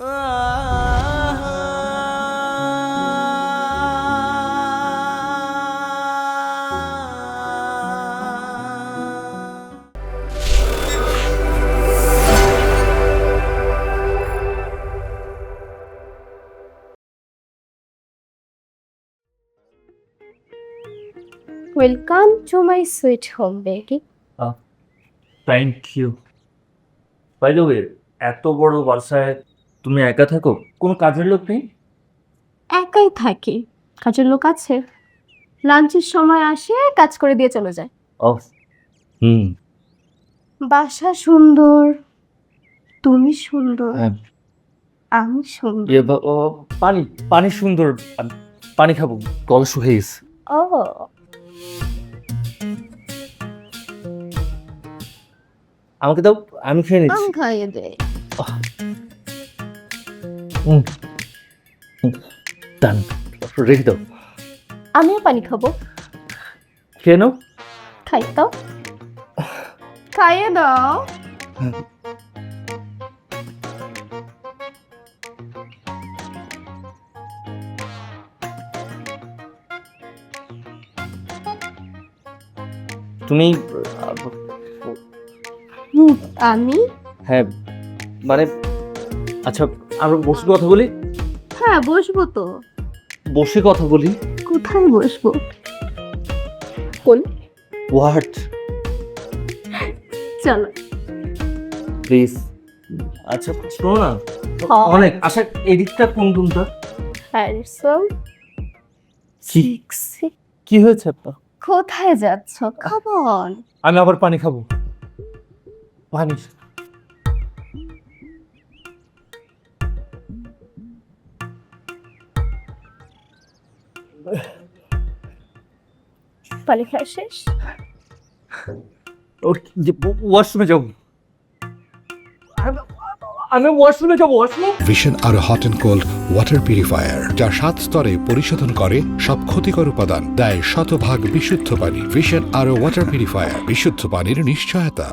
Welcome to my sweet home baby. Thank you. By the way, এত বড় বাসায় তুমি একা থাকো? কোনো কাজের লোক নেই? একাই থাকি, কাজের লোক আছে, লাঞ্চের সময় আসে কাজ করে দিয়ে চলে যায়। ও হুম। বাসা সুন্দর, তুমি সুন্দর, হ্যাঁ। আমি সুন্দর। ও, পানি পানি সুন্দর। আমি পানি খাবো, গলা শুকিয়ে গেছে। ও আমাকে দাও, আমি খেয়ে আমি নিচ্ছি। খাইয়ে দে। ডান, রেখে দাও। আমিও পানি খাবো। খেয়ে নাও। খাই দাও, খাইয়ে দাও। তুমি আমি হ্যাঁ, মানে আচ্ছা, আমরা বসে কথা বলি। হ্যাঁ বসবো তো। বসে কথা বলি। কোথায় বসবো? কোন? হোয়াট? চলো। প্লিজ। আচ্ছা শোনো না, হ্যাঁ। অনেক আচ্ছা, এদিকটা কোন রুমটা? হ্যান্ডসাম। সেক্সি। কি হয়েছে আপনার? কোথায় যাচ্ছ? Come on. আমি আবার পানি খাবো। পানি। পানি খাওয়া শেষ? ওয়াশরুমে যাবো। আমি ওয়াশরুমে যাবো। ওয়াশরুম। ভিশন আরো hot and cold water purifier, যা 7 স্তরে পরিশোধন করে সব ক্ষতিকর উপাদান, দেয় শতভাগ বিশুদ্ধ পানি। ভিশন আরো ওয়াটার পিউরিফায়ার, বিশুদ্ধ পানির নিশ্চয়তা।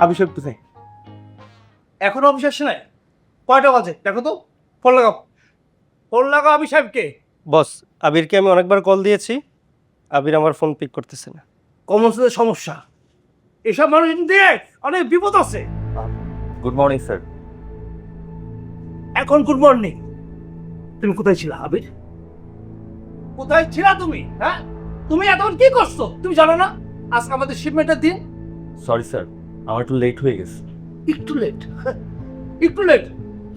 অভিষেক কোথায়? এখনো অভিষেক আসে নাই? কয়টা বাজে দেখো তো। ফোন লাগাও, ফোন লাগাও অভিষেককে। বস, আবিরকে আমি অনেকবার কল দিয়েছি, আবির আমার ফোন পিক করতেছে না। কমন সেন্সের সমস্যা। এসব মানুষ দিয়ে অনেক বিপদ আছে। Good morning sir. এখন গুড মর্নিং। তুমি কোথায় ছিলা আবির? কোথায় ছিলা তুমি? হ্যাঁ, তুমি এতক্ষণ কি করছো তুমি জানো না? আজকে আমাদের শিপমেন্টের দিন। সরি স্যার, আমার একটু লেট হয়ে গেছে। একটু লেট? একটু লেট?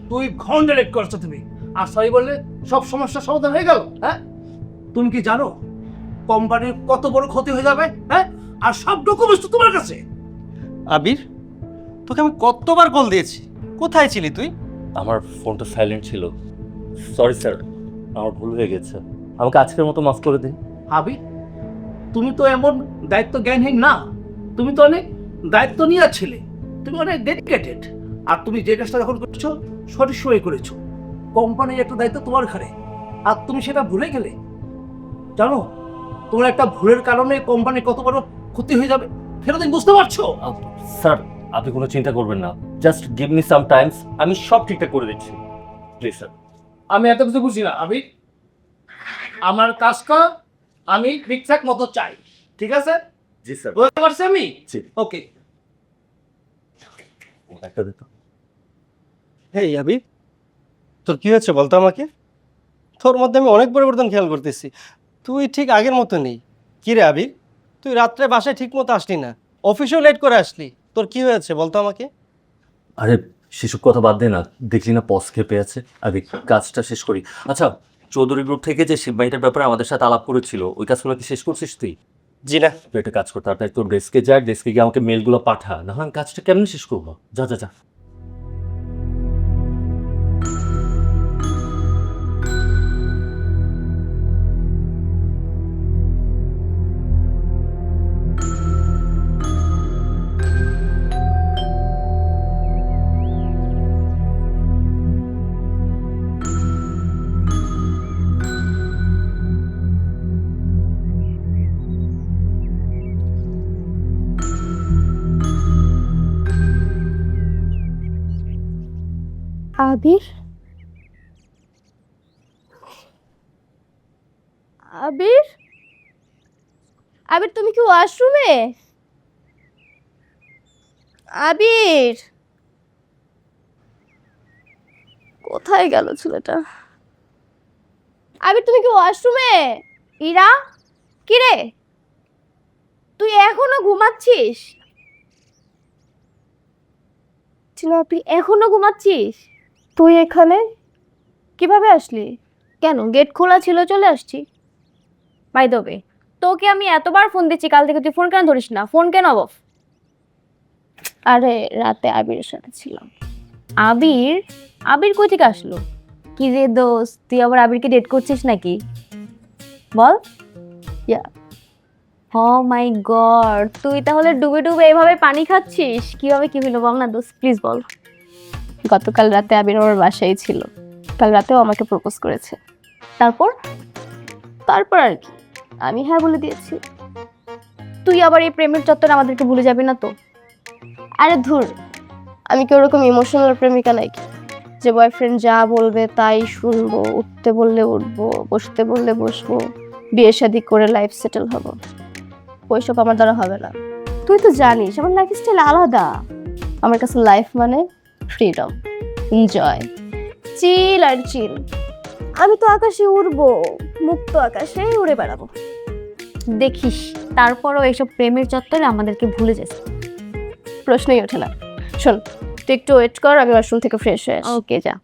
2 ঘন্টা লেট করছো তুমি। আর সরি বললে সব সমস্যার সমাধান হয়ে গেল? হ্যাঁ, তুমি কি জানো কোম্পানির কত বড় ক্ষতি হয়ে যাবে? হ্যাঁ, আর সব ডকুমেন্টস তো তোমার কাছে। আবির, তোকে আমি কতবার কল দিয়েছি, কোথায় ছিলি তুই? আমার ফোনটা সাইলেন্ট ছিল। সরি স্যার, আমার ভুল হয়ে গেছে। আমাকে আজকের মতো মাফ করে দিন। আবির, তুমি তো এমন দায়িত্ব জ্ঞানহীন না। তুমি তো অনেক দায়িত্ব নিয়ে ছিলে, তুমি অনেক ডেডিকেটেড। আর তুমি যে কাজটা যখন করছো সঠিক সময় করেছো। কোম্পানির একটা দায়িত্ব তোমার ঘাড়ে, আর তুমি সেটা ভুলে গেলে। জানো তোমার একটা ভুলের কারণে কোম্পানির কত বড় ক্ষতি হয়ে যাবে সেটা তুমি বুঝতে পারছো? স্যার, আপনি কোনো চিন্তা করবেন না, just give me some Times, আমি সব ঠিকঠাক করে দিচ্ছি। Please sir. আমি এত কিছু বুঝি না আবির। আমার কাজটা আমি ঠিকঠাক মতো চাই, ঠিক আছে? জি স্যার। বুঝতে পারছি আমি? জি। ওকে। একটা দিত। হেই আবির, তোর কি হয়েছে বলতো আমাকে? তোর মধ্যে আমি অনেক পরিবর্তন খেয়াল করতেছি, তুই ঠিক আগের মতো নেই। কি রে আবির, তুই রাত্রে বাসায় ঠিক মতো আসলি না, অফিসেও লেট করে আসলি, তোর কি হয়েছে বলতো আমাকে? আরে সেসব কথা বাদ দে না, দেখলি না পস খেপে আছে। আগে কাজটা শেষ করি। আচ্ছা, চৌধুরী গ্রুপ থেকে যে শিববাইটার ব্যাপারে আমাদের সাথে আলাপ করেছিল, ওই কাজগুলো কি শেষ করছিস তুই? জি না। তুই একটা কাজ কর, তাড়াতাড়ি তোর ডেস্কে যা, ডেস্কে গিয়ে আমাকে মেলগুলো পাঠা, না হয় আমি কাজটা কেমন শেষ করবো। যা যা যা। আবির আবির আবির তুমি কি ওয়াশরুমে? আবির কোথায় গেল ছেলেটা? আবির তুমি কি ওয়াশরুমে? ইরা, কি রে, তুই এখনো ঘুমাচ্ছিস? তুই এখনো ঘুমাচ্ছিস? তুই এখানে কিভাবে আসলি? কেন, গেট খোলা ছিল, চলে আসছি। বাই দ্য ওয়ে, তোকে আমি এতবার ফোন দিচ্ছি কাল থেকে, তুই ফোন কেন ধরিস না? ফোন কেন অফ? আরে রাতে আবিরের সাথে ছিলাম। আবির? আবির কই থেকে আসলো? কি রে দোস্ত, তুই আবার আবিরকে ডেট করছিস নাকি? বল। ইয়া, ও মাই গড, তুই তাহলে ডুবে ডুবে এভাবে পানি খাচ্ছিস? কিভাবে কি হলো বল না দোস্ত, প্লিজ বল। গতকাল রাতে আবির আমার বাসায় ছিল, কাল রাতেও আমাকে প্রপোজ করেছে। তারপর তারপর আর কি, আমি হ্যাঁ বলে দিয়েছি। তুই আবার এই প্রেমের চত্বরে আমাদেরকে ভুলে যাবি না তো? আরে ধুর, আমি কি ওরকম ইমোশনাল প্রেমিকা নাকি যে বয়ফ্রেন্ড যা বলবে তাই শুনবো, উঠতে বললে উঠবো, বসতে বললে বসবো, বিয়ে শাদী করে লাইফ সেটেল হবো? ওইসব আমার দ্বারা হবে না। তুই তো জানিস আমার লাইফ স্টাইল আলাদা। আমার কাছে লাইফ মানে ফ্রিডম, এনজয়, চিল আর চিল। আমি তো আকাশে উড়বো, মুক্ত আকাশে উড়ে বেড়াবো। দেখিস তারপরও এইসব প্রেমের চত্বরে আমাদেরকে ভুলে যাস, প্রশ্নই ওঠে না। শোন, তুই একটু ওয়েট কর, আমি ওয়াশরুম থেকে ফ্রেশ হয়ে আসি। ওকে, যা।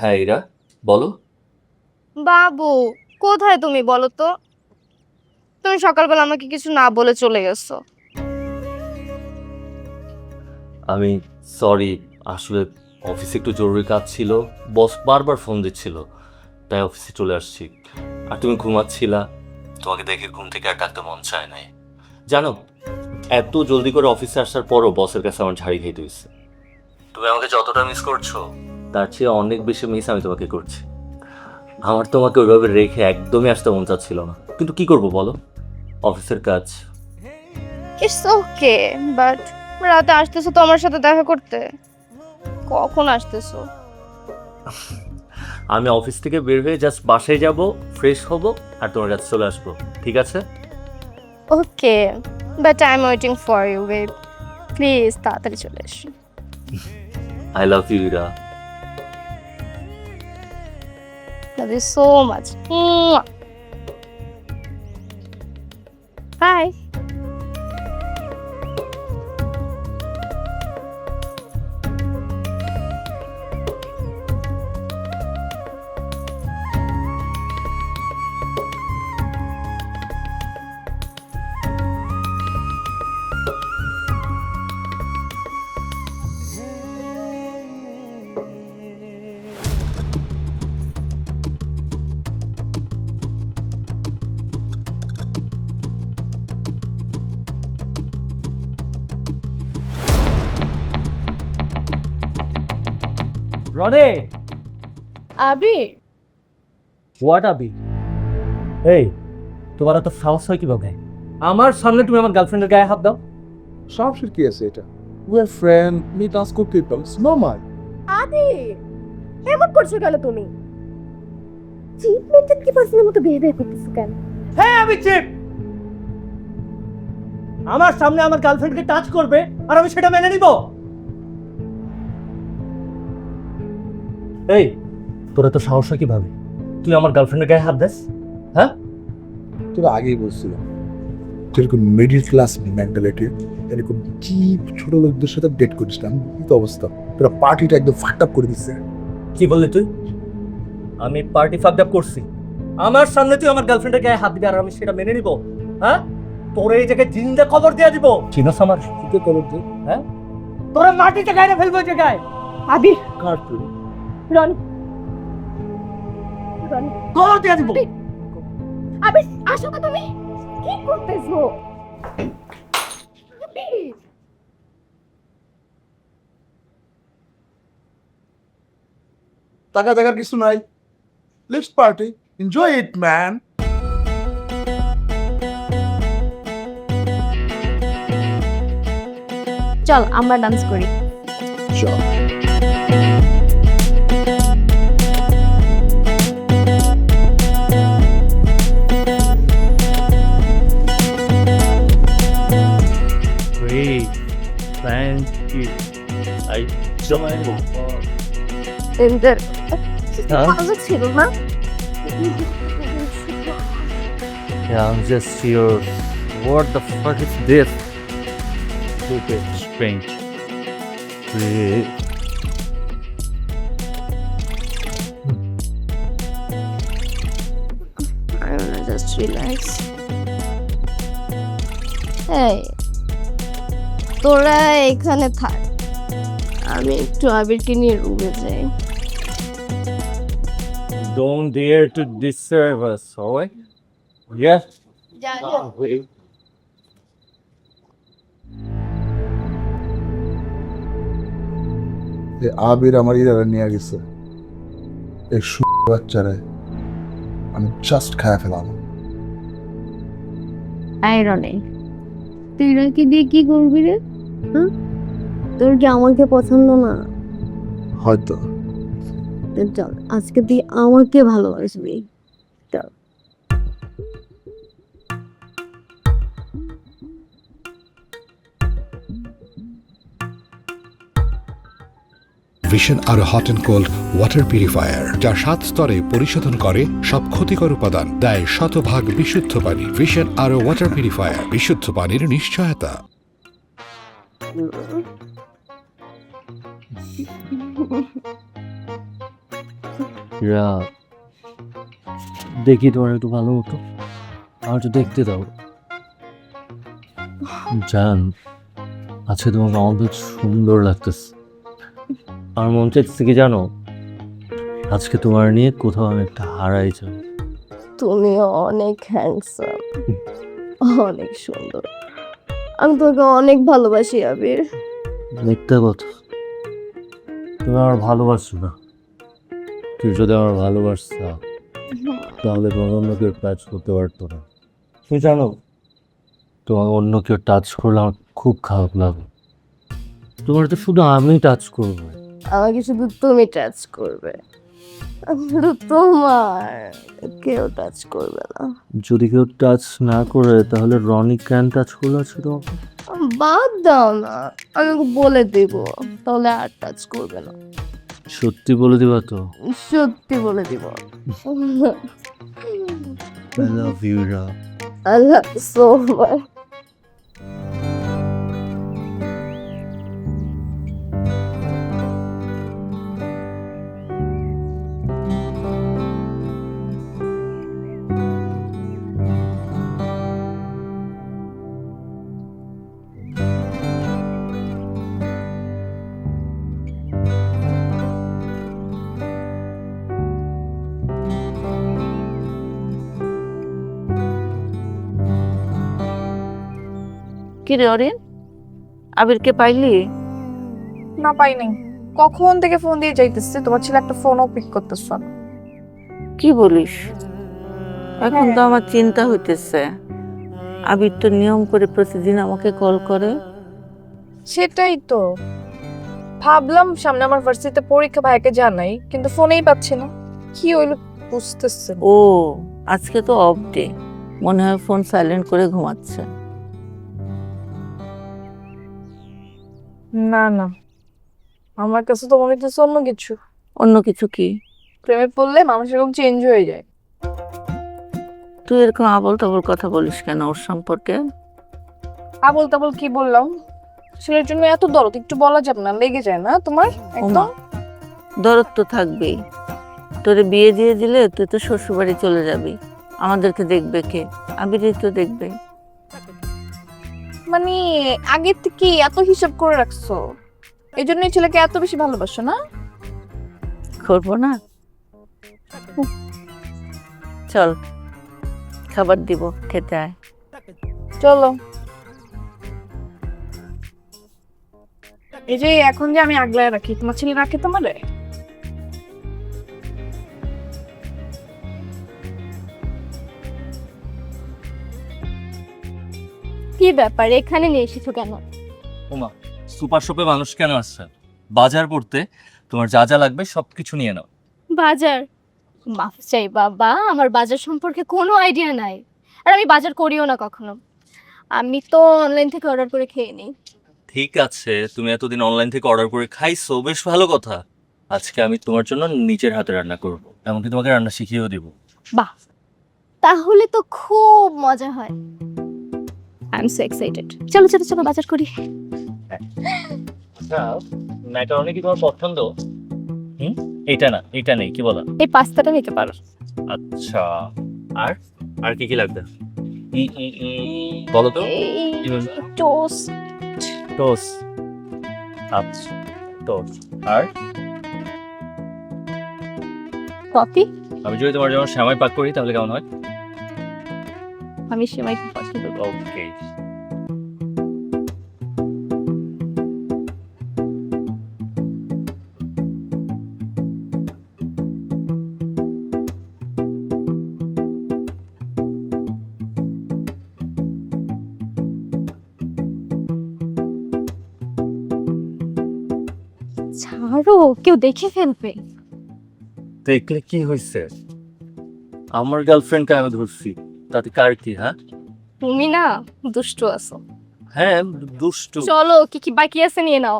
হ্যাঁ ইরা, বলো। বাবু, কোথায় তুমি বলো তো? তুমি সকালবেলা আমাকে কিছু না বলে চলে গেছো। আমি সরি, আসলে অফিসে একটু জরুরি কাজ ছিল, বস বারবার ফোন দিচ্ছিল, তাই অফিসে চলে আসছি। আর তুমি ঘুমাচ্ছিলা, তোমাকে দেখে ঘুম থেকে আর ডাকতে মন চায় নাই। জানো, এত জলদি করে অফিসে আসার পরও বসের কাছে আমার ঝাড়ি খাইতে হয়েছে। তুমি আমাকে যতটা মিস করছো তার চেয়ে অনেক বেশি মিস আমি তোমাকে করছি। আমার তোমাকে ওইভাবে রেখে একদমই আসতে মন চাচ্ছিল না, কিন্তু কি করবো বলো, অফিসের কাজ। ইটস ওকে, বাট রাতে আসতেছো তো আমার সাথে দেখা করতে? কখন আসতেছো? আমি অফিস থেকে বের হয়ে জাস্ট বাসায় যাব, ফ্রেশ হব আর তোমার কাছে চলে আসবো, ঠিক আছে? Okay, but I am waiting for you babe, please তাড়াতাড়ি চলে এসো। I love you Ira. Love you so much. Bye. রনে, আবির, হোয়াট আবি? এই, তোমার এত সাহস হয় কিভাবে? আমার সামনে তুমি আমার গার্লফ্রেন্ডের গায়ে হাত দাও? সাহসের কি আছে এটা? উই ফ্রেন্ড, মিট আস করতে পারো, নরমাল। আবির এমন করছো কেন তুমি? চিপ মেন্টেন কি পার্সনের মতো বিহেভিয়ার করতেছো কেন? হ্যাঁ আমি চিপ। আমার সামনে আমার গার্লফ্রেন্ডকে টাচ করবে আর আমি সেটা মেনে নিব? এই, তোরা তো সাহস হয় কিভাবে? তুই আমার গার্লফ্রেন্ডের গায়ে হাত দিস? হ্যাঁ, তোরা আগেই বলছিলাম যেরকম মিডিল ক্লাস মেন্টালিটি এরকম চিপ ছোট লোকদের সাথে ডেট করিস না। কি তো অবস্থা, তোরা পার্টিটা একদম ফাট আপ করে দিচ্ছে। কি বললি তুই? আমি পার্টি ফাকড আপ করছি? আমার সামনে তুই আমার গার্লফ্রেন্ডের গায়ে হাত দিবি আর আমি সেটা মেনে নিব? হ্যাঁ, তোর এই জায়গায় জিন্দা খবর দিয়ে দিব। চিনস আমার কি খবর তুই? হ্যাঁ, তোরা মাটিতে গায়ে ফেলবো এই জায়গায়। আবির, কার তুই? রনি, রনি, খবর দিয়ে দিব। আবির, আসো না তুমি। কি করতেছো? আবির, টাকা দেখার কিছু নাই। Let's party, enjoy it man. চল আমরা ডান্স করি। চল। Great. Thank you. I join. এদের Huh? ভালো ছিল না? Yeah, I'm just here. What the fuck is this? Stupid, strange. Great. I wanna just relax. এই, তোরা এখানে থাক, আমি একটু আবিরকে নিয়ে রুমে যাই। Don't dare to disturb us, alright? Yes? আবির আমার ইরারা নিয়ে গেছে। এই বাচ্চারা আমি জাস্ট খায়া ফেলাম। আইরনে তুই নাকি দিয়ে কি করবি রে? হ্যাঁ, তোর কি আমাকে পছন্দ না? হয়তো তো চল আজকে তুই আমাকে ভালোবাসবি। চল। ভিশন আরো hot and cold water purifier, যা 7 স্তরে পরিশোধন করে সব ক্ষতিকর উপাদান, দেয় শতভাগ বিশুদ্ধ পানি। ভিশন আরো ওয়াটার পিউরিফায়ার, বিশুদ্ধ পানির নিশ্চয়তা। Yeah. দেখি তোমার একটু ভালো মতো আমার একটু দেখতে দাও। জান, আজকে তোমাকে আমাদের সুন্দর লাগতেছে। আমার মন চাইছে কি জানো, আজকে তোমার নিয়ে কোথাও আমি একটা হারাই যাই। তুমি অনেক হ্যান্ডসাম, অনেক সুন্দর, আমি তোকে অনেক ভালোবাসি আবির। মিথ্যা কথা, তুমি আমার ভালোবাসো না। তুই যদি আমার ভালোবাসতা তাহলে তোমাকে অন্য কেউ টাচ করতে পারতো না। তুমি জানো, তোমাকে অন্য কেউ টাচ করলে আমার খুব খারাপ লাগে। তোমার তো শুধু আমি টাচ করবো। আমাকে শুধু তুমি টাচ করবে, শুধু তোমার, কেউ টাচ করবে না। যদি কেউ টাচ না করে তাহলে রনি ক্যান টাচ করলে আছে তোমাকে? বাদ দাও না, আমি ওকে বলে দেব, তাহলে আর টাচ করবে না। সত্যি বলে দিবা তো? সত্যি বলে দিব। I love you, Ra. I love you so much. কি রে অরিন, আবিরকে পাইলি? না পাই নাই, কখন থেকে ফোন দিয়ে যাইতেছে, তোমার ছেলে একটা ফোনও পিক করতেছ না। কি বলিস? এখন তো আমার চিন্তা হইতেছে, আবির তো নিয়ম করে প্রতিদিন আমাকে কল করে। সেটাই তো ভাবলাম, সামনে আমার ভার্সিটিতে পরীক্ষা, ভাইকে জানাই, কিন্তু ফোনেই পাচ্ছি না। কি হইলো বুঝতেছে না। ও আজকে তো অফ ডে, মনে হয় ফোন সাইলেন্ট করে ঘুমাচ্ছে। না না, আমার কাছে তো মনে হচ্ছে অন্য কিছু। অন্য কিছু কি? প্রেমে পড়লে মানুষ এরকম চেঞ্জ হয়ে যায়। তুই এরকম আবল তাবল কথা বলিস কেন ওর সম্পর্কে? আবল তাবল কি বললাম? ছেলের জন্য এত দরদ একটু বলা যাবে না, লেগে যায় না তোমার একদম? দরদ তো থাকবেই। তোরে বিয়ে দিয়ে দিলে তুই তো শ্বশুরবাড়ি চলে যাবি, আমাদেরকে দেখবে কে? আবিরই তো দেখবে। মানে আগে থেকে এত হিসাব করে রাখছো, এই জন্যই ছেলেকে এত বেশি ভালোবাসো না? করবো না? চল খাবার দিব, খেতে আয়। চলো। এই যে এখন যে আমি আগলায় রাখি, তোমার ছেলে রাখে তোমারে? কি ব্যাপার, এখানে নিয়ে এসেছো কেন? ওমা, সুপার শপে মানুষ কেন আসছে? বাজার করতে। তোমার যা যা লাগবে সবকিছু নিয়ে নাও। বাজার? মাফ চাই বাবা, আমার বাজার সম্পর্কে কোনো আইডিয়া নাই, আর আমি বাজার করিও না কখনো। আমি তো অনলাইন থেকে অর্ডার করে খেয়ে নিই। ঠিক আছে, তুমি এতদিন অনলাইন থেকে অর্ডার করে খাইছো, বেশ ভালো কথা। আজকে আমি তোমার জন্য নিজের হাতে রান্না করব, এমনকি তোমাকে রান্না শিখিয়েও দিব। বাহ, তাহলে তো খুব মজা হয়। I am so excited. চলো চলো চলো বাজার করি। আচ্ছা, ম্যাকারনি কি তোমার পছন্দ? এইটা না, এইটা নেই, কি বলো? এই পাস্তাটা নিতে পারো। আচ্ছা, আর আর কি কি লাগবে? বলো তো। টোস্ট। টোস্ট। আচ্ছা, টোস্ট। আর কফি। আমি যদি তোমার জন্য সেমাই পাক করি তাহলে কেমন হয়? আমি সেমাই খুব পছন্দ করি। ওকে। ছাড়ো, কেউ দেখে ফেলবে। দেখলে কি হয়েছে? আমার গার্লফ্রেন্ডকে আমি ধরছি, তাতে কার কি? হ্যাঁ তুমি না দুষ্টু আছো। হ্যাঁ, দুষ্টু। চলো, কি কি বাকি আছে নিয়ে নাও।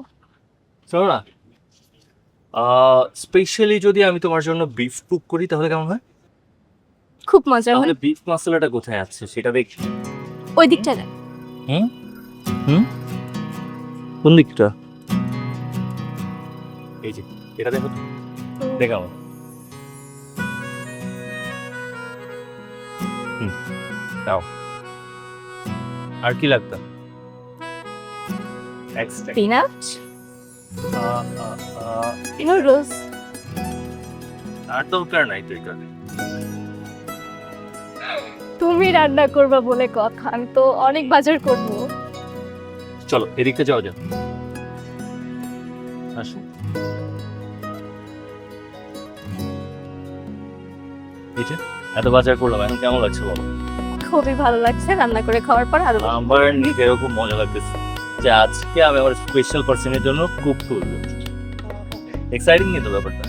চলো না। স্পেশালি যদি আমি তোমার জন্য বিফ কুক করি তাহলে কেমন হয়? খুব মজা হয়। তাহলে বিফ মশলাটা কোথায় আছে সেটা দেখি। ওই দিকটা না। কোন দিকটা? এই যে এটা দেখো, দেখাও। দাও। আর কি লাগতো? Extra peanut, noodles. আর দরকার নাই তো এখানে। তুমি রান্না করবা বলে কথা, আমি তো অনেক বাজার করব। চলো এদিকটা যাওয়া যাক। আসো। এই যে এত বাজার করলাম, এখন কেমন লাগছে বলো? খুবই ভালো লাগছে, রান্না করে খাওয়ার পর আরো। আমার নিজেরও খুব মজা লাগতেছে যে আজকে আমি আমার স্পেশাল পার্সনের জন্য কুক করবো। এক্সাইটিং নিয়ে তো ব্যাপারটা।